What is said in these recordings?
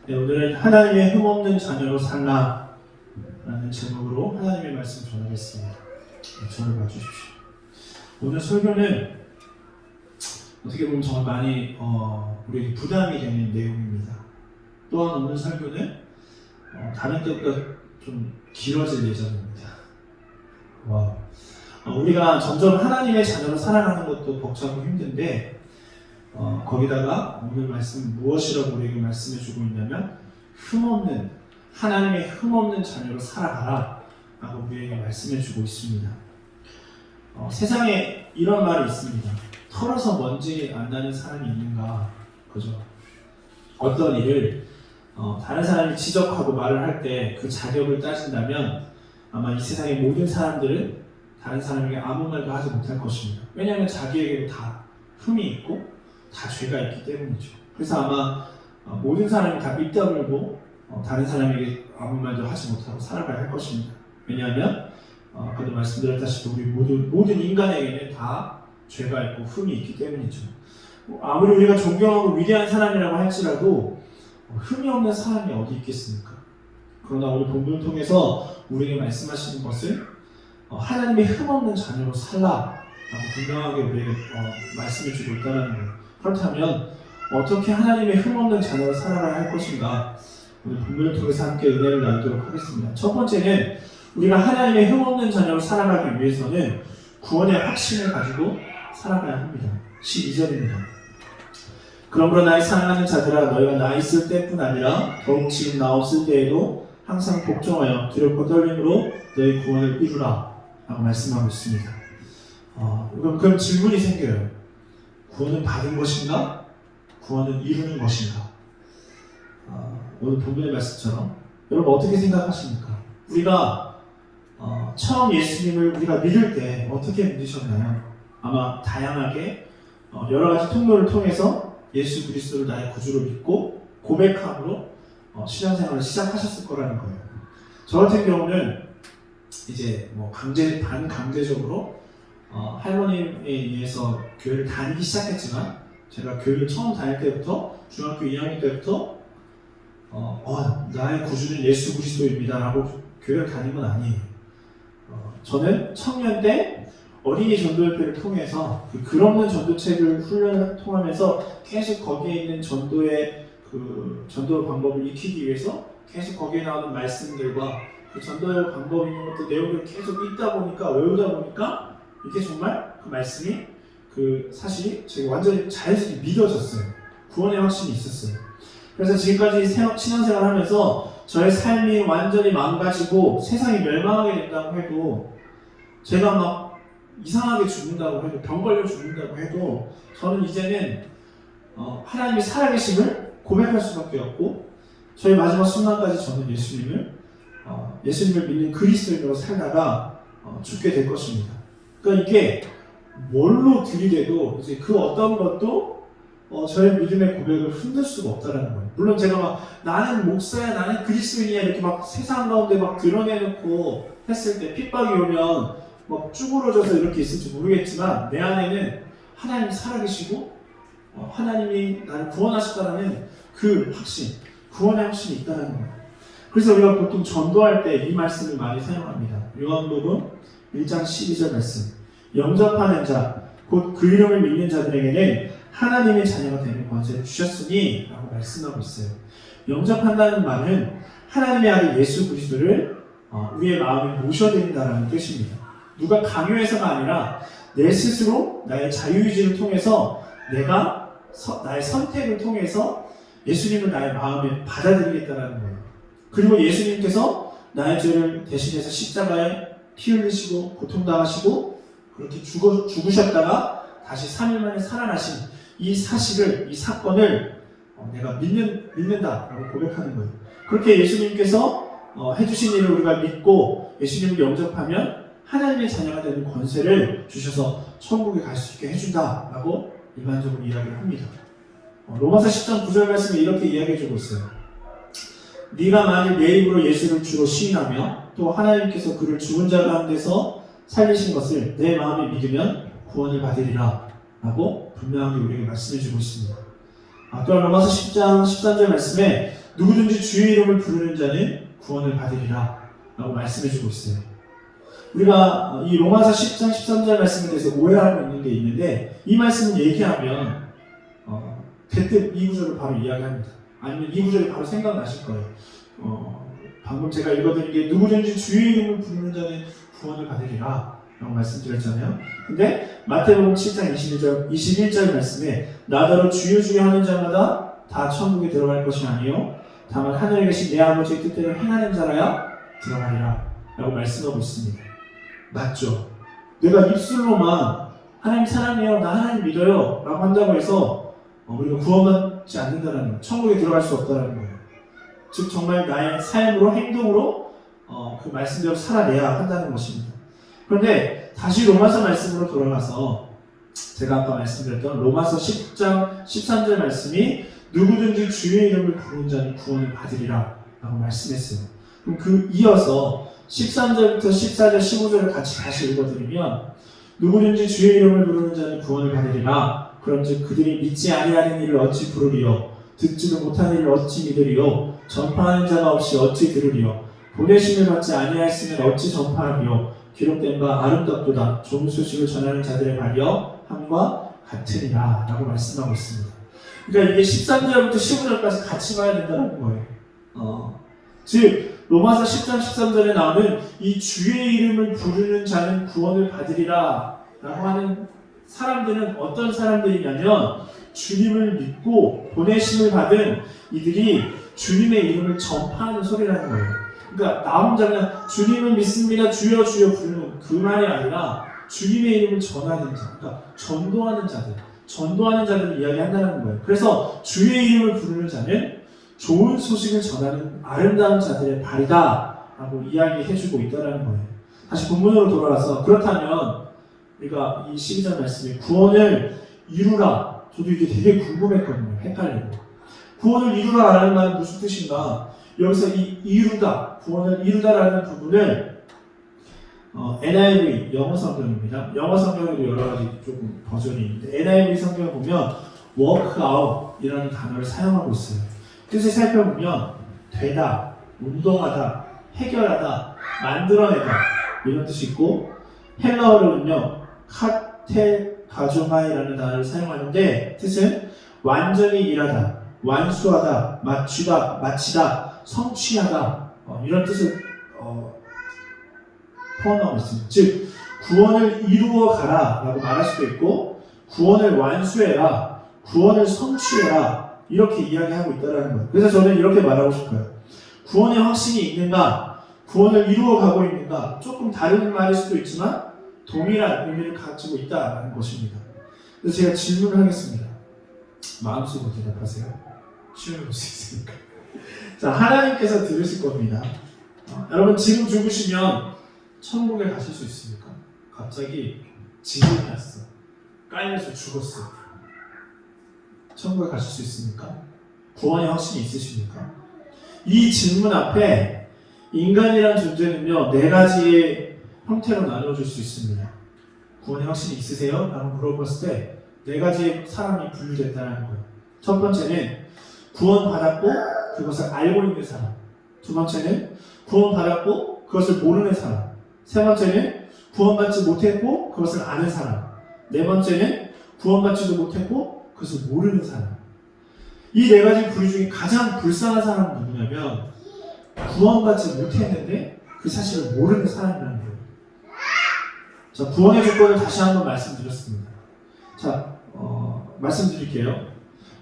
네, 오늘은 하나님의 흠없는 자녀로 살라 라는 제목으로 하나님의 말씀 전하겠습니다. 네, 저를 봐주십시오. 오늘 설교는 어떻게 보면 정말 많이 우리에게 부담이 되는 내용입니다. 또한 오늘 설교는 다른 때보다 좀 길어질 예정입니다. 우리가 점점 하나님의 자녀로 살아가는 것도 벅차고 힘든데 거기다가 오늘 말씀은 무엇이라고 우리에게 말씀해주고 있냐면 하나님의 흠없는 자녀로 살아가라 라고 우리에게 말씀해주고 있습니다. 세상에 이런 말이 있습니다. 털어서 먼지 안 나는 사람이 있는가? 그죠? 어떤 일을 다른 사람이 지적하고 말을 할 때 그 자격을 따진다면 아마 이 세상의 모든 사람들은 다른 사람에게 아무 말도 하지 못할 것입니다. 왜냐하면 자기에게도 다 흠이 있고 다 죄가 있기 때문이죠. 그래서 아마 모든 사람이 다 밑다물고 다른 사람에게 아무 말도 하지 못하고 살아가야 할 것입니다. 왜냐하면 아까도 말씀드렸다시피 우리 모든 인간에게는 다 죄가 있고 흠이 있기 때문이죠. 아무리 우리가 존경하고 위대한 사람이라고 할지라도 흠이 없는 사람이 어디 있겠습니까? 그러나 오늘 본문을 통해서 우리에게 말씀하시는 것은 하나님의 흠없는 자녀로 살라라고 분명하게 우리에게 말씀해 주고 있다는 거예요. 그렇다면 어떻게 하나님의 흠없는 자녀로 살아가야 할 것인가? 오늘 본문을 통해서 함께 은혜를 나누도록 하겠습니다. 첫 번째는 우리가 하나님의 흠없는 자녀로 살아가기 위해서는 구원의 확신을 가지고 살아가야 합니다. 12절입니다. 그러므로 나의 사랑하는 자들아 너희가 나 있을 때뿐 아니라 더욱 지금 나 없을 때에도 항상 복종하여 두렵고 떨림으로 너희 구원을 이루라 라고 말씀하고 있습니다. 그럼 질문이 생겨요. 구원은 받은 것인가? 구원은 이루는 것인가? 오늘 본문의 말씀처럼 여러분 어떻게 생각하십니까? 우리가 처음 예수님을 우리가 믿을 때 어떻게 믿으셨나요? 아마 다양하게 여러 가지 통로를 통해서 예수 그리스도를 나의 구주로 믿고 고백함으로 신앙생활을 시작하셨을 거라는 거예요. 저 같은 경우는 이제 반강제적으로 할머님에 의해서 교회를 다니기 시작했지만 제가 교회를 처음 다닐 때부터 중학교 2학년 때부터 나의 구주는 예수 그리스도입니다 라고 교회를 다닌 건 아니에요. 저는 청년 때 어린이 전도협회를 통해서 글 없는 전도책을 훈련을 통하면서 계속 거기에 있는 전도의 전도 방법을 익히기 위해서 계속 거기에 나오는 말씀들과 그 전도의 방법 있는 것들 내용을 계속 읽다 보니까 외우다 보니까 이게 정말 그 말씀이 사실이 제가 완전히 자연스럽게 믿어졌어요. 구원의 확신이 있었어요. 그래서 지금까지 신앙생활 하면서 저의 삶이 완전히 망가지고 세상이 멸망하게 된다고 해도 제가 막 이상하게 죽는다고 해도 병 걸려 죽는다고 해도 저는 이제는 하나님의 살아계심을 고백할 수밖에 없고 저의 마지막 순간까지 저는 예수님을 믿는 그리스도인으로 살다가 죽게 될 것입니다. 그러니까 이게 뭘로 들이대도 이제 그 어떤 것도 저의 믿음의 고백을 흔들 수가 없다는 거예요. 물론 제가 막 나는 목사야, 나는 그리스도인이야 이렇게 막 세상 가운데 막 드러내놓고 했을 때 핍박이 오면 막 쭈그러져서 이렇게 있을지 모르겠지만 내 안에는 하나님 살아계시고 하나님이 나를 구원하셨다는 그 확신, 구원의 확신이 있다는 거예요. 그래서 우리가 보통 전도할 때 이 말씀을 많이 사용합니다. 요한복음 1장 12절 말씀. 영접하는 자, 곧 그 이름을 믿는 자들에게는 하나님의 자녀가 되는 권세를 주셨으니 라고 말씀하고 있어요. 영접한다는 말은 하나님의 아들 예수 그리스도를 우리의 마음에 모셔드린다는 뜻입니다. 누가 강요해서가 아니라 내 스스로 나의 자유의지를 통해서 내가 나의 선택을 통해서 예수님을 나의 마음에 받아들이겠다는 거예요. 그리고 예수님께서 나의 죄를 대신해서 십자가에 피 흘리시고 고통당하시고 그렇게 죽으셨다가 다시 3일 만에 살아나신 이 사실을, 이 사건을 내가 믿는다라고 고백하는 거예요. 그렇게 예수님께서 해주신 일을 우리가 믿고 예수님을 영접하면 하나님의 자녀가 되는 권세를 주셔서 천국에 갈 수 있게 해준다라고 일반적으로 이야기를 합니다. 로마서 10장 9절 말씀에 이렇게 이야기해주고 있어요. 네가 만일 내 입으로 예수를 주로 시인하며 또 하나님께서 그를 죽은 자 가운데서 살리신 것을 내 마음에 믿으면 구원을 받으리라 라고 분명하게 우리에게 말씀해주고 있습니다. 또한 로마서 10장 13절 말씀에 누구든지 주의 이름을 부르는 자는 구원을 받으리라 라고 말씀해주고 있어요. 우리가 이 로마서 10장 13절 말씀에 대해서 오해하고 있는 게 있는데, 이 말씀을 얘기하면 대뜸 이 구절을 바로 이야기합니다. 아니면 이 구절이 바로 생각나실 거예요. 방금 제가 읽어드린 게 누구든지 주의 이름을 부르는 자는 구원을 받으리라 라고 말씀드렸잖아요. 근데 마태복음 7장 21절 말씀에 나더러 주여 주여 하는 자마다 다 천국에 들어갈 것이 아니요 다만 하늘에 계신 내 아버지의 뜻대로 행하는 자라야 들어가리라 라고 말씀하고 있습니다. 맞죠? 내가 입술로만 하나님 사랑해요, 나 하나님 믿어요 라고 한다고 해서 우리가 구원받지 않는다는 거예요. 천국에 들어갈 수 없다는 거예요. 즉 정말 나의 삶으로, 행동으로 그 말씀대로 살아내야 한다는 것입니다. 그런데 다시 로마서 말씀으로 돌아가서 제가 아까 말씀드렸던 로마서 10장 13절 말씀이 누구든지 주의 이름을 부르는 자는 구원을 받으리라 라고 말씀했어요. 그럼 그 이어서 13절부터 14절 15절을 같이 다시 읽어드리면 누구든지 주의 이름을 부르는 자는 구원을 받으리라. 그런즉 그들이 믿지 아니하는 일을 어찌 부르리요 듣지도 못하는 일을 어찌 믿으리요 전파하는 자가 없이 어찌 들으리요 보내심을 받지 아니하였으면 어찌 전파하리요 기록된 바 아름답도다 좋은 소식을 전하는 자들의 발이여 함과 같으리라 라고 말씀하고 있습니다. 그러니까 이게 13절부터 15절까지 같이 봐야 된다는 거예요. 즉 로마서 10장 13절에 나오는 이 주의 이름을 부르는 자는 구원을 받으리라 라고 하는 사람들은 어떤 사람들이냐면 주님을 믿고 보내심을 받은 이들이 주님의 이름을 전파하는 소리라는 거예요. 그러니까 나 혼자는 주님을 믿습니다 주여 주여 부르는 그 말이 아니라 주님의 이름을 전하는 자, 그러니까 전도하는 자들을 이야기한다는 거예요. 그래서 주의 이름을 부르는 자는 좋은 소식을 전하는 아름다운 자들의 발이다 라고 이야기해주고 있다는 거예요. 다시 본문으로 돌아가서 그렇다면 우리가 이 12절 말씀에 구원을 이루라, 저도 이게 되게 궁금했거든요. 헷갈리고 구원을 이루라라는 말은 무슨 뜻인가? 여기서 이 이루다, 구원을 이루다라는 부분을 NIV 영어 성경입니다. 영어 성경에도 여러 가지 조금 버전이 있는데 NIV 성경을 보면 work out 이라는 단어를 사용하고 있어요. 뜻을 살펴보면 되다, 운동하다, 해결하다, 만들어내다 이런 뜻이 있고 헬라어로는요 카테가조마이라는 단어를 사용하는데 뜻은 완전히 일하다, 완수하다, 맞추다, 마치다, 성취하다 이런 뜻을 포함하고 있습니다. 즉 구원을 이루어 가라 라고 말할 수도 있고 구원을 완수해라, 구원을 성취해라 이렇게 이야기하고 있다는 거예요. 그래서 저는 이렇게 말하고 싶어요. 구원의 확신이 있는가, 구원을 이루어 가고 있는가 조금 다른 말일 수도 있지만 동일한 의미를 가지고 있다는 것입니다. 그래서 제가 질문을 하겠습니다. 마음속으로 대답하세요. 쉬운 볼 수 있으니까. 자, 하나님께서 들으실 겁니다. 여러분 지금 죽으시면 천국에 가실 수 있습니까? 갑자기 지진이 났어. 깔려서 죽었어. 천국에 가실 수 있습니까? 구원의 확신이 있으십니까? 이 질문 앞에 인간이란 존재는요 4가지의 형태로 나누어질 수 있습니다. 구원의 확신이 있으세요? 라고 물어봤을 때 4가지의 사람이 분류됐다는 거예요. 첫 번째는 구원받았고 그것을 알고 있는 사람, 두 번째는 구원받았고 그것을 모르는 사람, 세 번째는 구원받지 못했고 그것을 아는 사람, 네 번째는 구원받지도 못했고 그것을 모르는 사람. 이 4가지 부류 중에 가장 불쌍한 사람은 누구냐면 구원받지 못했는데 그 사실을 모르는 사람이라는 거예요. 자, 구원의 조건을 다시 한번 말씀드렸습니다. 자, 말씀드릴게요.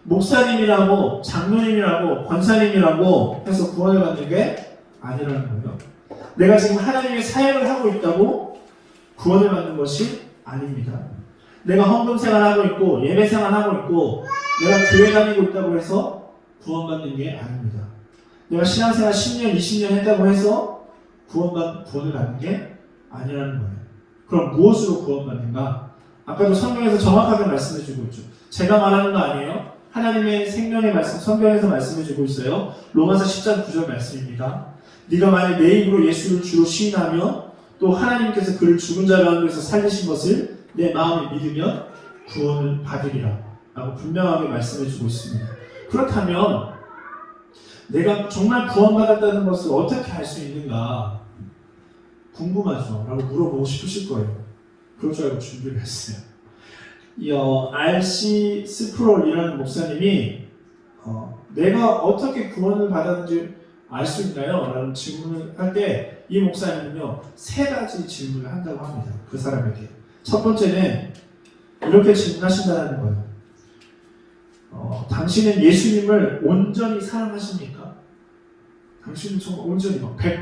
목사님이라고 장로님이라고 권사님이라고 해서 구원을 받는 게 아니라는 거예요. 내가 지금 하나님의 사역을 하고 있다고 구원을 받는 것이 아닙니다. 내가 헌금 생활하고 있고 예배 생활하고 있고 내가 교회 다니고 있다고 해서 구원받는 게 아닙니다. 내가 신앙생활 10년, 20년 했다고 해서 구원을 받는 게 아니라는 거예요. 그럼 무엇으로 구원받는가? 아까도 성경에서 정확하게 말씀해주고 있죠. 제가 말하는 거 아니에요. 하나님의 생명의 말씀, 성경에서 말씀해주고 있어요. 로마서 10장 9절 말씀입니다. 네가 만약 내 입으로 예수를 주로 시인하며 또 하나님께서 그를 죽은 자 가운데서 살리신 것을 내 마음에 믿으면 구원을 받으리라 라고 분명하게 말씀해주고 있습니다. 그렇다면 내가 정말 구원받았다는 것을 어떻게 알 수 있는가 궁금하죠? 라고 물어보고 싶으실 거예요. 그럴 줄 알고 준비를 했어요. R.C. 스프롤이라는 목사님이 내가 어떻게 구원을 받았는지 알 수 있나요? 라는 질문을 할 때 이 목사님은요 3가지 질문을 한다고 합니다. 그 사람에게. 첫 번째는 이렇게 질문하신다는 거예요. 당신은 예수님을 온전히 사랑하십니까? 당신은 정말 온전히 100%.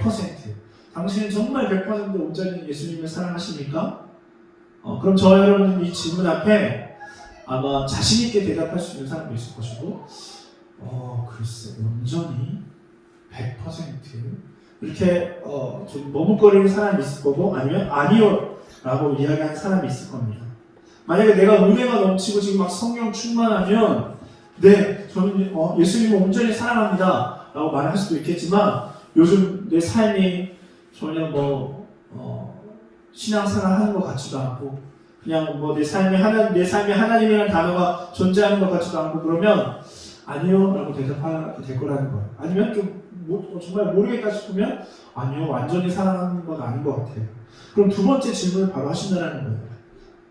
당신은 정말 100% 온전히 예수님을 사랑하십니까? 그럼 저와 여러분은 이 질문 앞에 아마 자신있게 대답할 수 있는 사람도 있을 것이고, 글쎄, 온전히 100% 이렇게 좀 머뭇거리는 사람이 있을 거고, 아니면 아니요 라고 이야기하는 사람이 있을 겁니다. 만약에 내가 은혜가 넘치고 지금 막 성령 충만하면 네, 저는 예수님을 온전히 사랑합니다 라고 말할 수도 있겠지만, 요즘 내 삶이 전혀 신앙생활 하는 것 같지도 않고, 그냥 내 삶에 하나님이라는 단어가 존재하는 것 같지도 않고, 그러면 아니요 라고 대답하게 될 거라는 거예요. 아니면 좀 정말 모르겠다 싶으면 아니요, 완전히 사랑하는 건 아닌 것 같아요. 그럼 두 번째 질문을 바로 하신다는 거예요.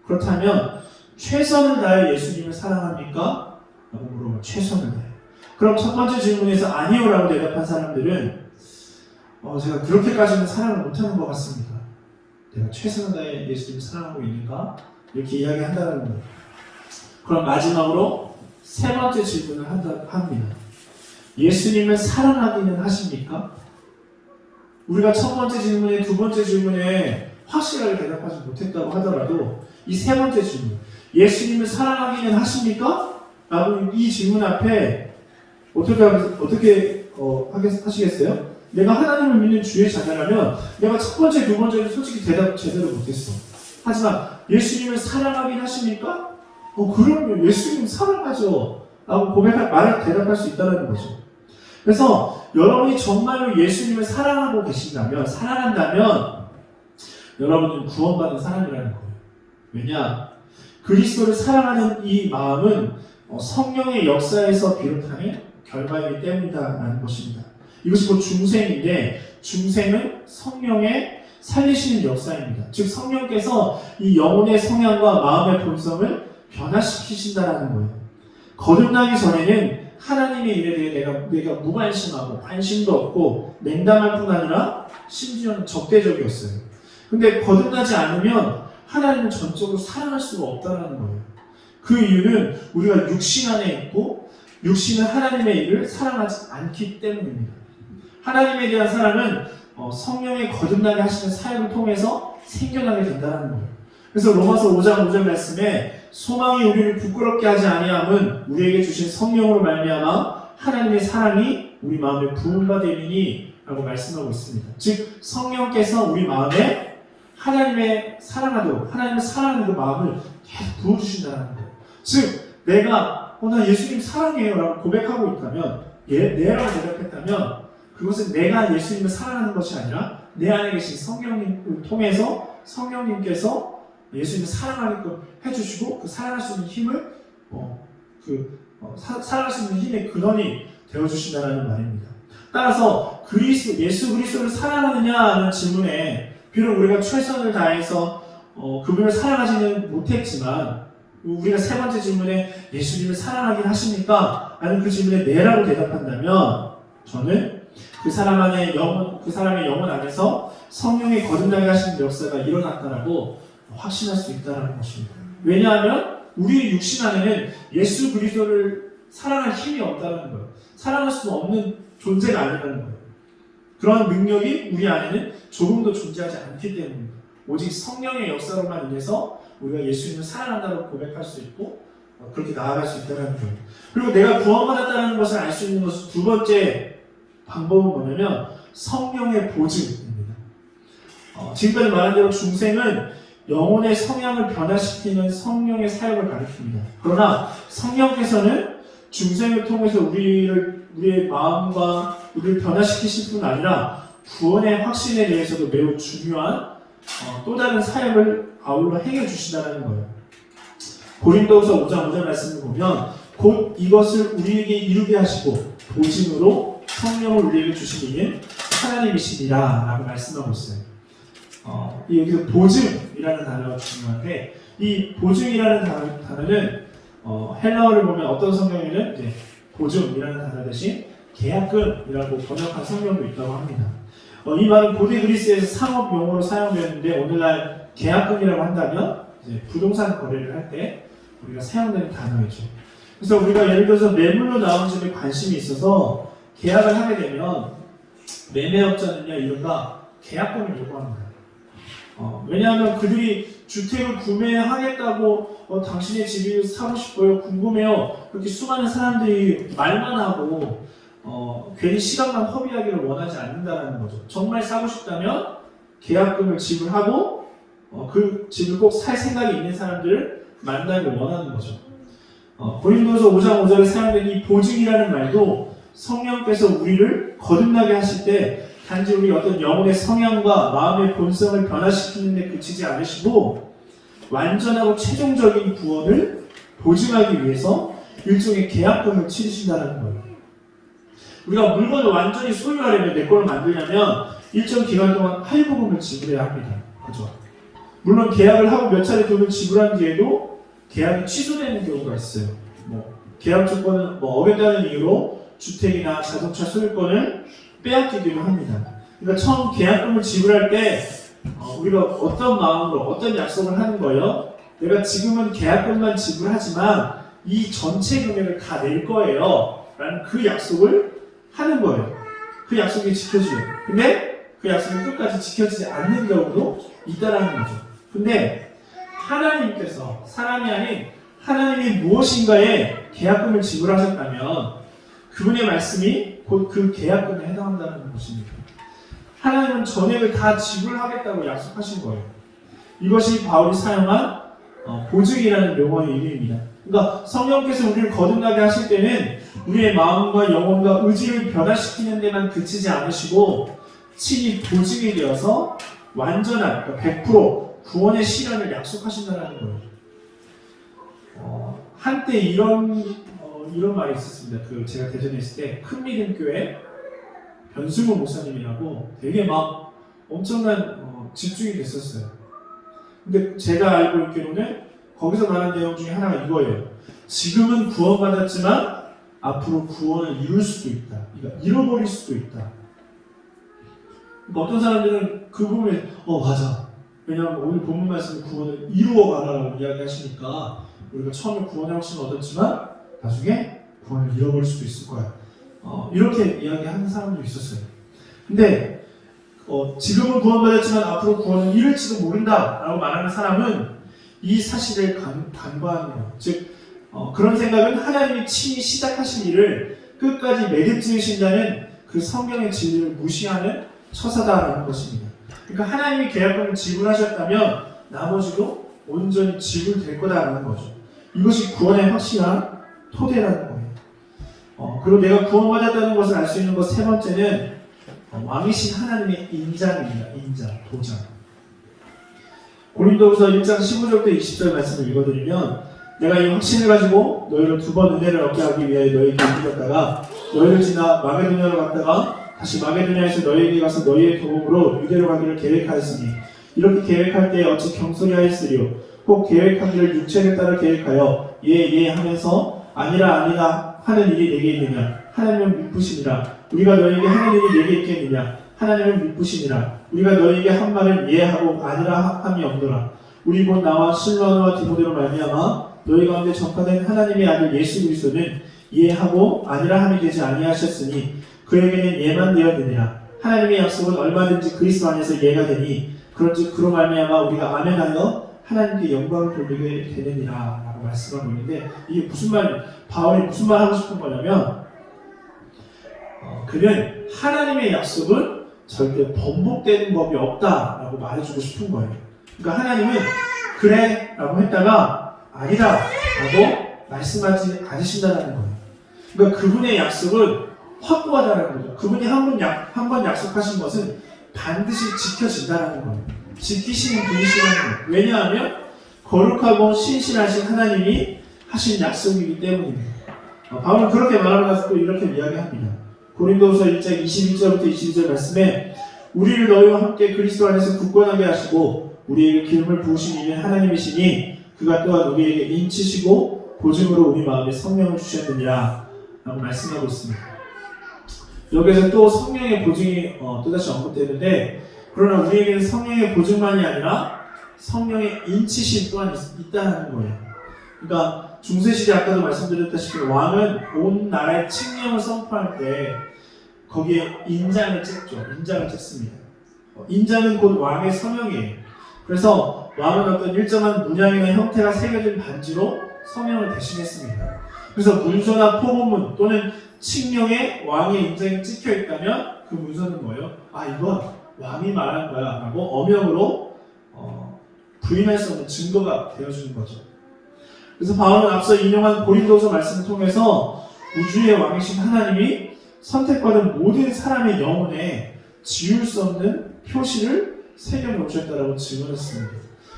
그렇다면 최선을 다해 예수님을 사랑합니까? 라고 물어봐요. 최선을 다해. 그럼 첫 번째 질문에서 아니요 라고 대답한 사람들은 제가 그렇게까지는 사랑을 못하는 것 같습니다. 내가 최선을 다해 예수님을 사랑하고 있는가? 이렇게 이야기한다는 거예요. 그럼 마지막으로 세 번째 질문을 합니다. 예수님을 사랑하기는 하십니까? 우리가 첫 번째 질문에 두 번째 질문에 확실하게 대답하지 못했다고 하더라도 이 세 번째 질문, 예수님을 사랑하기는 하십니까? 라고 이 질문 앞에 어떻게 하시겠어요? 내가 하나님을 믿는 주의 자녀라면 내가 첫 번째, 두 번째는 솔직히 대답 제대로 못했어. 하지만 예수님을 사랑하긴 하십니까? 그럼요. 예수님 사랑하죠. 라고 대답할 수 있다는 거죠. 그래서 여러분이 정말로 예수님을 사랑한다면 여러분은 구원받은 사람이라는 거예요. 왜냐? 그리스도를 사랑하는 이 마음은 성령의 역사에서 비롯하는 결과이기 때문이다라는 것입니다. 이것이 곧 중생인데, 중생은 성령의 살리시는 역사입니다. 즉 성령께서 이 영혼의 성향과 마음의 본성을 변화시키신다라는 거예요. 거듭나기 전에는 하나님의 일에 대해 내가 무관심하고 관심도 없고 냉담할 뿐 아니라 심지어는 적대적이었어요. 근데 거듭나지 않으면 하나님을 전적으로 사랑할 수가 없다는 거예요. 그 이유는 우리가 육신 안에 있고 육신은 하나님의 일을 사랑하지 않기 때문입니다. 하나님에 대한 사랑은 성령의 거듭나게 하시는 사역을 통해서 생겨나게 된다는 거예요. 그래서 로마서 5장 5절 말씀에 소망이 우리를 부끄럽게 하지 아니함은 우리에게 주신 성령으로 말미암아 하나님의 사랑이 우리 마음에 부음바 되리니 라고 말씀하고 있습니다. 즉 성령께서 우리 마음에 하나님을 사랑하는 그 마음을 계속 부어주신다는 거예요. 즉 내가 나 예수님 사랑해요 라고 고백하고 있다면, 네라고 대답했다면 그것은 내가 예수님을 사랑하는 것이 아니라 내 안에 계신 성령님을 통해서 성령님께서 예수님을 예수님을 해주시고 그 사랑할 수 있는 힘을 사랑할 수 있는 힘의 근원이 되어주신다는 말입니다. 따라서 예수 그리스도를 사랑하느냐는 질문에 비록 우리가 최선을 다해서 그분을 사랑하지는 못했지만, 우리가 세 번째 질문에 예수님을 사랑하긴 하십니까? 라는 그 질문에 네라고 대답한다면 저는 그 사람의 영혼 안에서 성령이 거듭나게 하시는 역사가 일어났다라고 확신할 수 있다는 것입니다. 왜냐하면 우리의 육신 안에는 예수 그리스도를 사랑할 힘이 없다는 거예요. 사랑할 수 없는 존재가 아니라는 거예요. 그런 능력이 우리 안에는 조금도 존재하지 않기 때문입니다. 오직 성령의 역사로만 인해서 우리가 예수님을 사랑한다고 고백할 수 있고 그렇게 나아갈 수 있다는 거예요. 그리고 내가 구원받았다는 것을 알 수 있는 것은 두 번째 방법은 뭐냐면 성령의 보증입니다. 지금까지 말한 대로 중생은 영혼의 성향을 변화시키는 성령의 사역을 가리킵니다. 그러나 성령께서는 중생을 통해서 우리의 마음과 우리를 변화시키실 뿐 아니라 구원의 확신에 대해서도 매우 중요한 또 다른 사역을 아울러 행해 주신다는 거예요. 고린도후서 5장 5절 말씀을 보면 곧 이것을 우리에게 이루게 하시고 보증으로 성령을 우리에게 주신 이는 하나님이시니라 라고 말씀하고 있어요. 여기서 보증이라는 단어가 중요한데, 이 보증이라는 단어는 헬라어를 보면 어떤 성경에는 이제 보증이라는 단어 대신 계약금이라고 번역한 성경도 있다고 합니다. 이 말은 고대 그리스에서 상업 용어로 사용되었는데, 오늘날 계약금이라고 한다면 이제 부동산 거래를 할 때 우리가 사용되는 단어이죠. 그래서 우리가 예를 들어서 매물로 나온 집에 관심이 있어서 계약을 하게 되면 매매업자는요, 이른바 계약금을 요구합니다. 왜냐하면 그들이 주택을 구매하겠다고 당신의 집을 사고 싶어요, 궁금해요, 그렇게 수많은 사람들이 말만 하고 괜히 시간만 허비하기를 원하지 않는다는 거죠. 정말 사고 싶다면 계약금을 지불하고 그 집을 꼭 살 생각이 있는 사람들을 만나길 원하는 거죠. 고린도서 5장 5절에 사용된 이 보증이라는 말도 성령께서 우리를 거듭나게 하실 때 단지 우리 어떤 영혼의 성향과 마음의 본성을 변화시키는 데 그치지 않으시고 완전하고 최종적인 구원을 보증하기 위해서 일종의 계약금을 치르신다는 거예요. 우리가 물건을 완전히 소유하려면, 내 걸로 만들려면 일정 기간 동안 할부금을 지불해야 합니다. 그죠? 물론 계약을 하고 몇 차례 돈을 지불한 뒤에도 계약이 취소되는 경우가 있어요. 계약 조건을 어겼다는 이유로 주택이나 자동차 소유권을 빼앗기기도 합니다. 그러니까 처음 계약금을 지불할 때 우리가 어떤 마음으로 어떤 약속을 하는 거예요? 내가 지금은 계약금만 지불하지만 이 전체 금액을 다 낼 거예요 라는 그 약속을 하는 거예요. 그 약속이 지켜져요. 근데 그 약속이 끝까지 지켜지지 않는 경우도 있다라는 거죠. 근데 하나님께서, 사람이 아닌 하나님이 무엇인가에 계약금을 지불하셨다면 그분의 말씀이 곧 그 계약금에 해당한다는 것입니다. 하나님은 전액을 다 지불하겠다고 약속하신 거예요. 이것이 바울이 사용한 보증이라는 용어의 의미입니다. 그러니까 성령께서 우리를 거듭나게 하실 때는 우리의 마음과 영혼과 의지를 변화시키는 데만 그치지 않으시고 친히 보증이 되어서 완전한, 그러니까 100% 구원의 실현을 약속하신다는 거예요. 한때 이런 말이 있었습니다. 제가 대전에 있을 때 큰 믿음 교회 변승호 목사님이라고 되게 막 엄청난 집중이 됐었어요. 근데 제가 알고 있기로는 거기서 말한 내용 중에 하나가 이거예요. 지금은 구원받았지만 앞으로 구원을 이룰 수도 있다. 그러니까 잃어버릴 수도 있다. 그러니까 어떤 사람들은 그 부분에 맞아. 왜냐하면 오늘 본문 말씀은 구원을 이루어가라고 이야기하시니까 우리가 처음에 구원의 확신을 얻었지만 나중에 구원을 잃어버릴 수도 있을 거야. 이렇게 이야기하는 사람도 있었어요. 근데 지금은 구원받았지만 앞으로 구원을 잃을지도 모른다라고 말하는 사람은 이 사실을 간과하는 거예요. 즉 그런 생각은 하나님이 친히 시작하신 일을 끝까지 매듭지으신다는 그 성경의 진리를 무시하는 처사다라는 것입니다. 그러니까 하나님이 계약금을 지불하셨다면 나머지도 온전히 지불될 거다라는 거죠. 이것이 구원의 확실한 토대라는 거예요. 그리고 내가 구원받았다는 것을 알 수 있는 것 세 번째는 왕이신 하나님의 인장입니다. 인장, 도장. 고린도후서 1장 15절부터 20절 말씀을 읽어드리면 내가 이 확신을 가지고 너희로 2번 은혜를 얻게 하기 위하여 너희에게 옮겼다가 너희를 지나 마게도냐로 갔다가 다시 마게도냐에서 너희에게 가서 너희의 도움으로 유대로 가기를 계획하였으니 이렇게 계획할 때에 어찌 경솔히 하였으리요. 꼭 계획하기를 육체를 따라 계획하여 예 하면서 아니라 하는 일이 내게 있느냐. 하나님은 미쁘시니라. 우리가 너희에게 하는 일이 내게 있겠느냐. 하나님은 미쁘시니라. 우리가 너희에게 한 말은 예하고 아니라 함이 없노라. 우리 곧 나와 실로아와 디모데로 말미암아 너희 가운데 전파된 하나님의 아들 예수 그리스도는 예하고 아니라 함이 되지 아니하셨으니 그에게는 예만 되었느니라. 하나님의 약속은 얼마든지 그리스도 안에서 예가 되니 그런즉 그로 말미암아 우리가 아멘하여 하나님께 영광을 돌리게 되느니라 라고 말씀하고 있는데 이게 바울이 무슨 말 하고 싶은 거냐면 그는 하나님의 약속은 절대 번복되는 법이 없다라고 말해주고 싶은 거예요. 그러니까 하나님은 그래 라고 했다가 아니다 라고 말씀하지 않으신다는 거예요. 그러니까 그분의 약속은 확고하다는 거죠. 그분이 한 번 약속하신 것은 반드시 지켜진다는 거예요. 지키시는 분이시라는 거예요. 왜냐하면 거룩하고 신실하신 하나님이 하신 약속이기 때문입니다. 바울은 그렇게 말하고 나서 또 이렇게 이야기합니다. 고린도후서 1장 21절부터 22절 말씀에 우리를 너희와 함께 그리스도 안에서 굳건하게 하시고 우리에게 기름을 부으신 이는 하나님이시니 그가 또한 우리에게 인치시고 보증으로 우리 마음에 성령을 주셨느니라 라고 말씀하고 있습니다. 여기서 또 성령의 보증이 또다시 언급되는데, 그러나 우리에게는 성령의 보증만이 아니라 성령의 인치심 또한 있다는 거예요. 그러니까 중세시대 아까도 말씀드렸다시피 왕은 온 나라의 칙령을 선포할 때 거기에 인장을 찍죠. 인장을 찍습니다. 인장은 곧 왕의 서명이에요. 그래서 왕은 어떤 일정한 문양이나 형태가 새겨진 반지로 서명을 대신했습니다. 그래서 문서나 포고문 또는 칙령에 왕의 인장이 찍혀 있다면 그 문서는 뭐예요? 아, 이건 왕이 말한 거야 라고 어명으로 부인할 수 없는 증거가 되어주는 거죠. 그래서 바울은 앞서 인용한 고린도서 말씀을 통해서 우주의 왕이신 하나님이 선택받은 모든 사람의 영혼에 지울 수 없는 표시를 새겨놓으셨다라고 증언했습니다.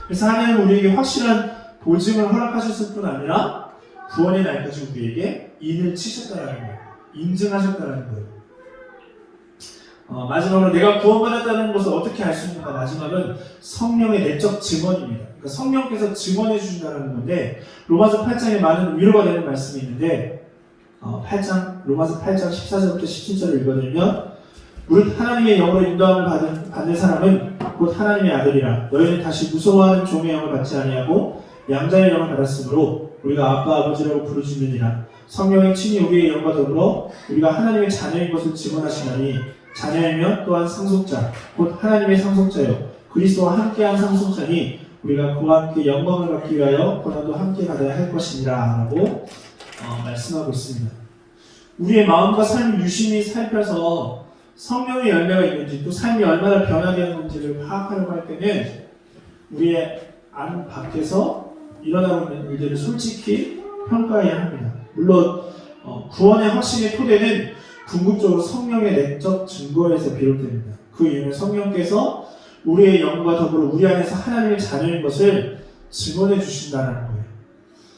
그래서 하나님은 우리에게 확실한 보증을 허락하셨을 뿐 아니라 구원의 날까지 우리에게 인을 치셨다라는 거예요. 인증하셨다라는 거예요. 마지막으로 내가 구원받았다는 것을 어떻게 알 수 있는가? 마지막은 성령의 내적 증언입니다. 그러니까 성령께서 증언해 주신다는 건데, 로마서 8장에 많은 위로가 되는 말씀이 있는데, 로마서 8장 14절부터 17절을 읽어드리면, 무릇 하나님의 영으로 인도함을 받는 사람은 곧 하나님의 아들이라. 너희는 다시 무서워하는 종의 영을 받지 아니하고 양자의 영을 받았으므로 우리가 아빠 아버지라고 부르짖느니라. 성령이 친히 우리의 영과 더불어 우리가 하나님의 자녀인 것을 증언하시나니, 자녀이면 또한 상속자 곧 하나님의 상속자요 그리스도와 함께한 상속자니 우리가 그와 함께 영광을 받기 위하여 고난도 함께 받아야 할 것이니라 라고 말씀하고 있습니다. 우리의 마음과 삶을 유심히 살펴서 성령의 열매가 있는지 또 삶이 얼마나 변화되었는지를 파악하려고 할 때는 우리의 안 밖에서 일어나고 있는 일들을 솔직히 평가해야 합니다. 물론 구원의 확신의 토대는 궁극적으로 성령의 내적 증거에서 비롯됩니다. 그 이유는 성령께서 우리의 영과 더불어 우리 안에서 하나님의 자녀인 것을 증언해 주신다는 거예요.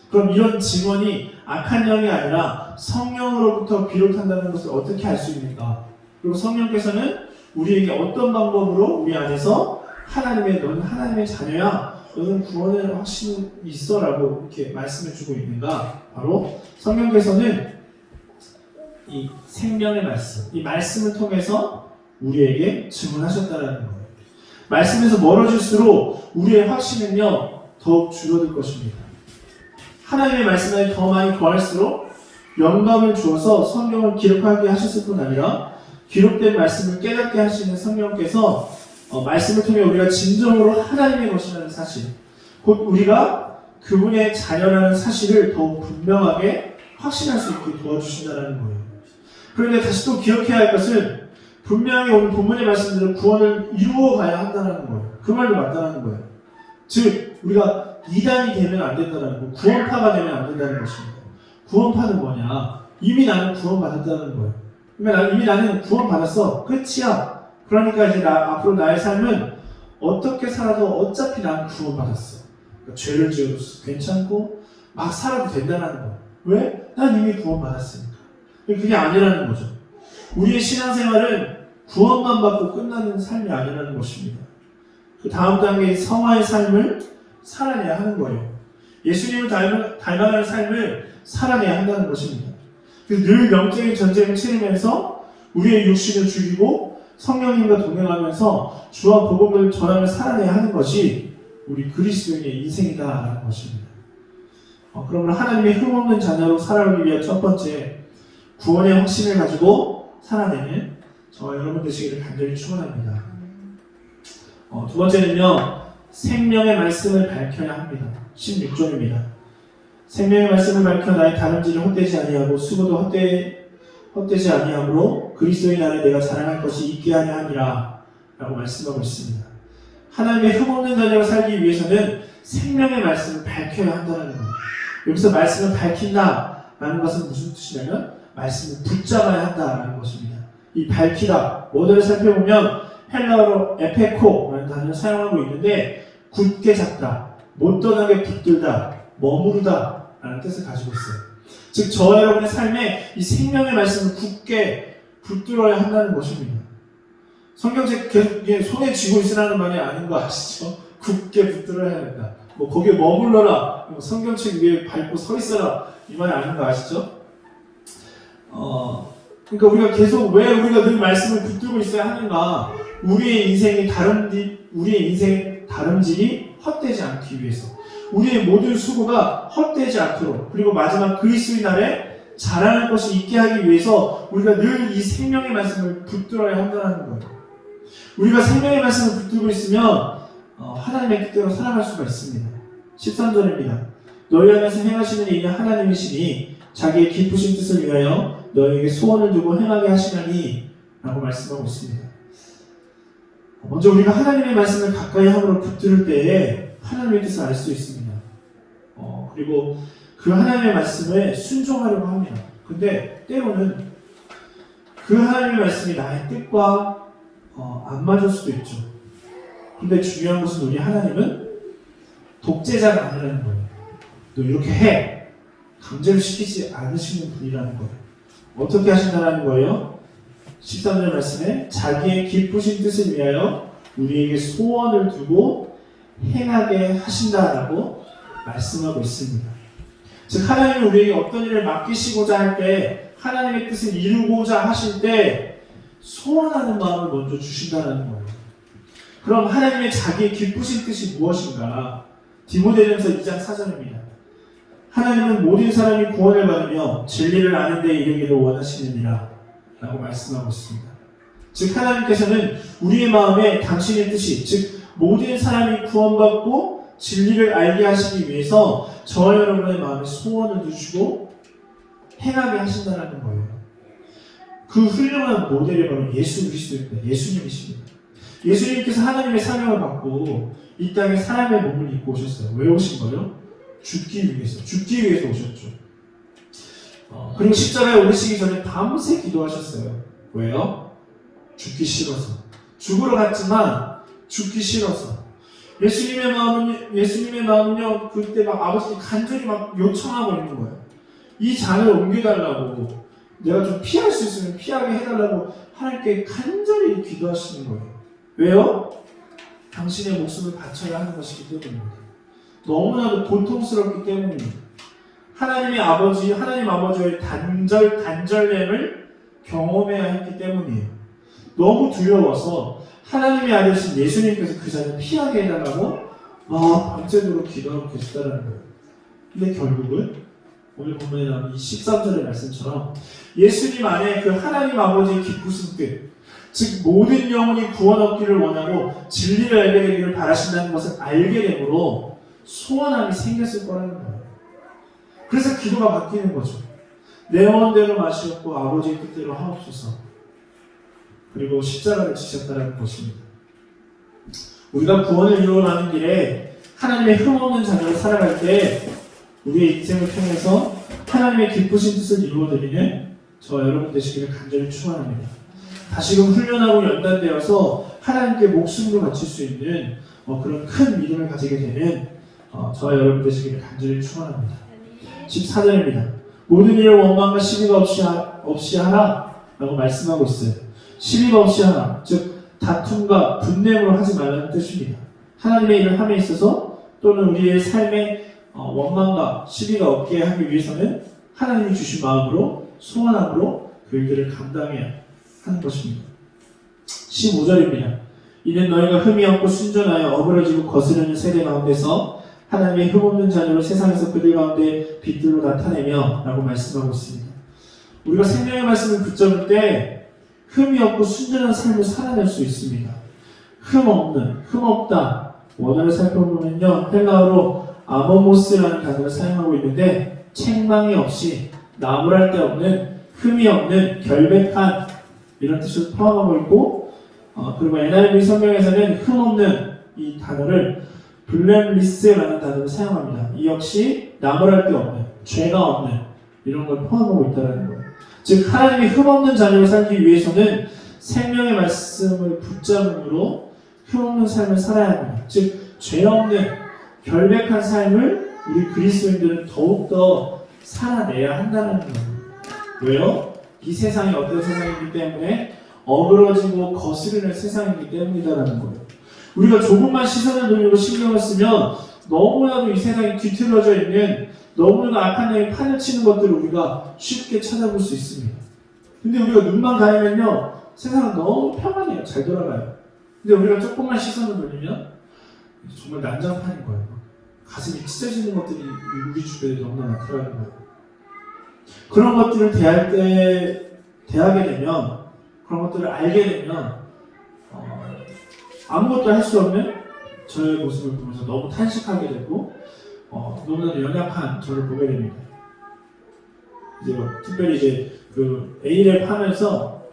그럼 이런 증언이 악한 영이 아니라 성령으로부터 비롯한다는 것을 어떻게 알 수 있는가? 그리고 성령께서는 우리에게 어떤 방법으로 우리 안에서 너는 하나님의 자녀야, 너는 구원의 확신이 있어 라고 이렇게 말씀해 주고 있는가? 바로 성령께서는 이 생명의 말씀, 이 말씀을 통해서 우리에게 증언하셨다는 거예요. 말씀에서 멀어질수록 우리의 확신은요 더욱 줄어들 것입니다. 하나님의 말씀 안에 더 많이 거할수록 영감을 주어서 성경을 기록하게 하셨을 뿐 아니라 기록된 말씀을 깨닫게 하시는 성령께서 말씀을 통해 우리가 진정으로 하나님의 것이라는 사실, 곧 우리가 그분의 자녀라는 사실을 더욱 분명하게 확신할 수 있게 도와주신다는 거예요. 그런데 다시 또 기억해야 할 것은 분명히 오늘 본문의 말씀대로 구원을 이루어 가야 한다는 거예요. 그 말도 맞다는 거예요. 즉 우리가 이단이 되면 안 된다는 거, 구원파가 되면 안 된다는 것입니다. 구원파는 뭐냐? 이미 나는 구원받았다는 거예요. 그러니까 이미 나는 구원받았어. 끝이야. 그러니까 이제 앞으로 나의 삶은 어떻게 살아도 어차피 나는 구원받았어. 그러니까 죄를 지어도 괜찮고 막 살아도 된다는 거예요. 왜? 난 이미 구원받았으니까. 그게 아니라는 거죠. 우리의 신앙생활은 구원만 받고 끝나는 삶이 아니라는 것입니다. 그 다음 단계의 성화의 삶을 살아내야 하는 거예요. 예수님을 닮아가는 삶을 살아내야 한다는 것입니다. 늘 영적인 전쟁을 치르면서 우리의 육신을 죽이고 성령님과 동행하면서 주와 복음을 전하며 살아내야 하는 것이 우리 그리스도인의 인생이다라는 것입니다. 그러면 하나님의 흠없는 자녀로 살아가기 위한 첫 번째, 구원의 확신을 가지고 살아내는 저와 여러분 되시기를 간절히 축원합니다. 두 번째는요, 생명의 말씀을 밝혀야 합니다. 16절입니다. 생명의 말씀을 밝혀 나의 다름질을 헛되지 아니하고 수고도 헛되지 아니하므로 그리스도인 안에 내가 자랑할 것이 있게 하려 함이라 라고 말씀하고 있습니다. 하나님의 흠없는 자녀가 살기 위해서는 생명의 말씀을 밝혀야 한다는 거예요. 여기서 말씀을 밝힌다 라는 것은 무슨 뜻이냐면 말씀을 붙잡아야 한다라는 것입니다. 이 밝히다, 모델을 살펴보면 헬라어로 에페코라는 단어를 사용하고 있는데 굳게 잡다, 못 떠나게 붙들다, 머무르다 라는 뜻을 가지고 있어요. 즉 저와 여러분의 삶에 이 생명의 말씀을 굳게 붙들어야 한다는 것입니다. 성경책 계속 이게 손에 쥐고 있으라는 말이 아닌 거 아시죠? 굳게 붙들어야 된다. 뭐 거기에 머물러라. 성경책 위에 밟고 서 있어라. 이 말이 아닌 거 아시죠? 그러니까 우리가 계속 왜 우리가 늘 말씀을 붙들고 있어야 하는가? 우리의 인생의 다름질이 헛되지 않기 위해서, 우리의 모든 수고가 헛되지 않도록, 그리고 마지막 그리스도의 날에 자라는 것이 있게 하기 위해서 우리가 늘 이 생명의 말씀을 붙들어야 한다는 거예요. 우리가 생명의 말씀을 붙들고 있으면 하나님의 뜻대로 살아갈 수가 있습니다. 13절입니다. 너희 안에서 행하시는 이는 하나님이시니 자기의 기쁘신 뜻을 위하여 너희에게 소원을 두고 행하게 하시나니 라고 말씀하고 있습니다. 먼저 우리가 하나님의 말씀을 가까이 함으로 붙들을 때에 하나님의 뜻을 알 수 있습니다. 그리고 그 하나님의 말씀에 순종하려고 합니다. 근데 때로는 그 하나님의 말씀이 나의 뜻과 안 맞을 수도 있죠. 근데 중요한 것은 우리 하나님은 독재자가 아니라는 거예요. 너 이렇게 해! 강제로 시키지 않으시는 분이라는 거예요. 어떻게 하신다는 거예요? 13절 말씀에 자기의 기쁘신 뜻을 위하여 우리에게 소원을 두고 행하게 하신다라고 말씀하고 있습니다. 즉 하나님이 우리에게 어떤 일을 맡기시고자 할 때, 하나님의 뜻을 이루고자 하실 때 소원하는 마음을 먼저 주신다는 거예요. 그럼 하나님의 자기의 기쁘신 뜻이 무엇인가? 디모데전서 2장 4절입니다. 하나님은 모든 사람이 구원을 받으며 진리를 아는 데 이르기를 원하시느니라 라고 말씀하고 있습니다. 즉 하나님께서는 우리의 마음에 당신의 뜻이, 즉 모든 사람이 구원받고 진리를 알게 하시기 위해서 저와 여러분의 마음에 소원을 두시고 행하게 하신다는 거예요. 그 훌륭한 모델이 바로 예수 그리스도입니다. 예수님이십니다. 예수님께서 하나님의 사명을 받고 이 땅에 사람의 몸을 입고 오셨어요. 왜 오신 거예요? 죽기 위해서 오셨죠. 그리고 십자가에 오르시기 전에 밤새 기도하셨어요. 왜요? 죽기 싫어서. 죽으러 갔지만 죽기 싫어서. 예수님의 마음은요, 그때 막 아버지께 간절히 막 요청하고 있는 거예요. 이 잔을 옮겨달라고, 내가 좀 피할 수 있으면 피하게 해달라고 하나님께 간절히 기도하시는 거예요. 왜요? 당신의 목숨을 바쳐야 하는 것이기 때문입니다. 너무나도 고통스럽기 때문입니다. 하나님 아버지의 단절됨을 경험해야 했기 때문이에요. 너무 두려워서 하나님의 아들이신 예수님께서 그 잔을 피하게 해달라고 밤새도록 기도하고 계시다는 거예요. 근데 결국은 오늘 본문에 나오는 이 13절의 말씀처럼 예수님 안에 그 하나님 아버지의 기쁘신 뜻, 즉 모든 영혼이 구원 얻기를 원하고 진리를 알게 되기를 바라신다는 것을 알게 되므로 소원함이 생겼을 거라는 거예요. 그래서 기도가 바뀌는 거죠. 내 원대로 마시옵고 아버지의 뜻대로 하옵소서. 그리고 십자가를 지셨다는 것입니다. 우리가 구원을 이루어가는 길에 하나님의 흠없는 자녀로 살아갈 때 우리의 인생을 통해서 하나님의 기쁘신 뜻을 이루어드리는 저와 여러분 되시기를 간절히 축원합니다. 다시금 훈련하고 연단되어서 하나님께 목숨을 바칠 수 있는 그런 큰 믿음을 가지게 되는 저와 여러분 되시기를 간절히 축원합니다. 14절입니다. 모든 일을 원망과 시비가 없이 하라 라고 말씀하고 있어요. 시비가 없이 하라, 즉 다툼과 분냄으로 하지 말라는 뜻입니다. 하나님의 일을 함에 있어서 또는 우리의 삶에 원망과 시비가 없게 하기 위해서는 하나님이 주신 마음으로 소원함으로 그 일들을 감당해야 하는 것입니다. 15절입니다. 이는 너희가 흠이 없고 순전하여 어그러지고 거스르는 세대 가운데서 하나님의 흠없는 자녀를 세상에서 그들 가운데 빛들로 나타내며 라고 말씀하고 있습니다. 우리가 생명의 말씀을 붙잡을 때 흠이 없고 순전한 삶을 살아낼 수 있습니다. 흠없다. 원어를 살펴보면요, 헬라어로 아모모스라는 단어를 사용하고 있는데 책망이 없이, 나무랄 데 없는, 흠이 없는, 결백한 이런 뜻을 포함하고 있고, 그리고 NIV 성경에서는 흠없는 이 단어를 블렘리스라는 단어를 사용합니다. 이 역시 나무랄 데 없는, 죄가 없는 이런 걸 포함하고 있다는 거예요. 즉 하나님이 흠없는 자녀를 살기 위해서는 생명의 말씀을 붙잡음으로 흠없는 삶을 살아야 합니다. 즉 죄 없는 결백한 삶을 우리 그리스도인들은 더욱더 살아내야 한다는 거예요. 왜요? 이 세상이 어떤 세상이기 때문에 어그러지고 거스르는 세상이기 때문이다라는 거예요. 우리가 조금만 시선을 돌리고 신경을 쓰면 너무나도 이 세상이 뒤틀어져 있는 너무나도 악한 영이 판을 치는 것들을 우리가 쉽게 찾아볼 수 있습니다. 근데 우리가 눈만 가리면요, 세상은 너무 평안해요. 잘 돌아가요. 근데 우리가 조금만 시선을 돌리면 정말 난장판인 거예요. 가슴이 찢어지는 것들이 우리 주변에 너무나 나타나는 거예요. 그런 것들을 대하게 되면, 그런 것들을 알게 되면 아무것도 할 수 없는 저의 모습을 보면서 너무 탄식하게 되고 너무나도 연약한 저를 보게 됩니다. 특별히 그 A랩 하면서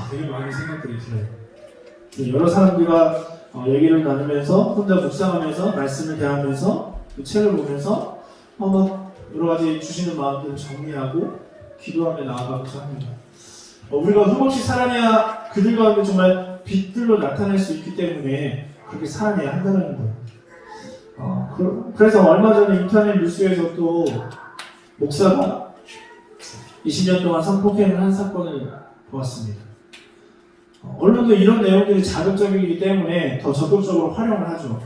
되게 많은 생각들이 들어요. 여러 사람들과 얘기를 나누면서 혼자 묵상하면서 말씀을 대하면서 그 책을 보면서 막 여러 가지 주시는 마음들을 정리하고 기도하며 나아가고자 합니다. 우리가 흠없이 살아내야 그들 가운데 정말 빛들로 나타날 수 있기 때문에 그렇게 살아내야 한다는 거예요. 그래서 얼마 전에 인터넷 뉴스에서 또 목사가 20년 동안 성폭행을 한 사건을 보았습니다. 언론도 이런 내용들이 자극적이기 때문에 더 적극적으로 활용을 하죠.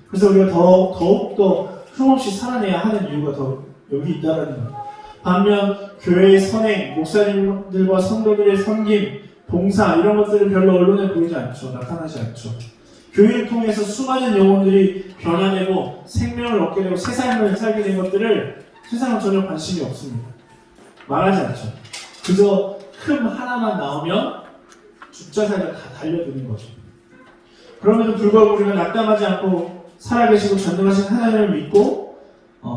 그래서 우리가 더욱더 흠없이 살아내야 하는 이유가 더 여기 있다는 거예요. 반면 교회의 선행, 목사님들과 성도들의 섬김, 봉사 이런 것들은 별로 언론에 보이지 않죠. 나타나지 않죠. 교회를 통해서 수많은 영혼들이 변화되고 생명을 얻게 되고 새 삶을 살게 된 것들을 세상은 전혀 관심이 없습니다. 말하지 않죠. 그저 흠 하나만 나오면 죽자 살자 다 달려드는 거죠. 그럼에도 불구하고 우리가 낙담하지 않고 살아계시고 전능하신 하나님을 믿고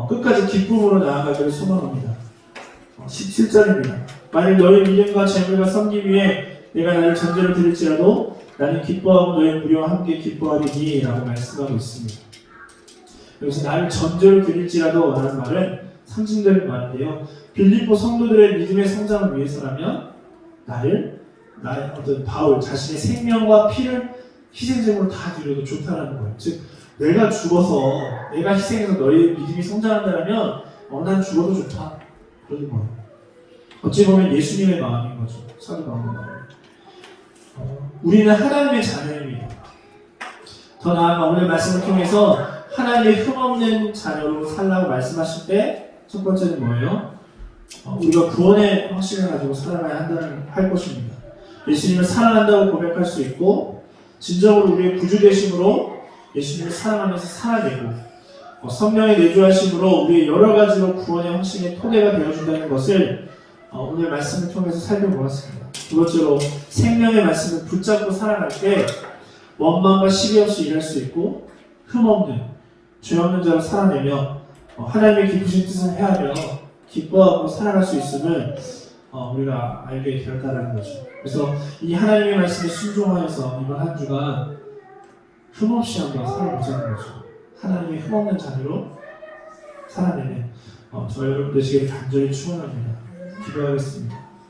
끝까지 기쁨으로 나아가기를 소망합니다. 17절입니다. 만일 너희 믿음과 재물과 섬김 위에 내가 나를 전제로 드릴지라도 나는 기뻐하고 너희 무리와 함께 기뻐하리니 라고 말씀하고 있습니다. 여기서 나를 전제로 드릴지라도 라는 말은 상징적인 말인데요. 빌립보 성도들의 믿음의 성장을 위해서라면 나의 어떤 바울 자신의 생명과 피를 희생제물로 다 드려도 좋다라는 거예요. 즉 내가 죽어서 내가 희생해서 너희 믿음이 성장한다면 난 죽어도 좋다 그러는 거예요. 어찌 보면 예수님의 마음인 거죠. 사도 바울의 마음. 우리는 하나님의 자녀입니다. 더 나아가 오늘 말씀을 통해서 하나님의 흠없는 자녀로 살라고 말씀하실 때 첫 번째는 뭐예요? 우리가 구원의 확신을 가지고 살아가야 할 것입니다. 예수님을 사랑한다고 고백할 수 있고 진정으로 우리의 구주 되심으로 예수님을 사랑하면서 살아내고 성령의 내주하심으로 우리의 여러 가지로 구원의 확신의 토대가 되어준다는 것을 오늘 말씀을 통해서 살펴보았습니다. 두 번째로 생명의 말씀을 붙잡고 살아갈 때 원망과 시기 없이 일할 수 있고 흠없는 죄 없는 자로 살아내며 하나님의 기쁘신 뜻을 헤아려 기뻐하고 살아갈 수 있음을 우리가 알게 되었다는 거죠. 그래서 이 하나님의 말씀에 순종하여서 이번 한 주간 흠없이 한번 살아보자는 거죠. 하나님의 흠없는 자녀로 살아내는 저 여러분 되시기를 간절히 축원합니다. 기도하겠습니다.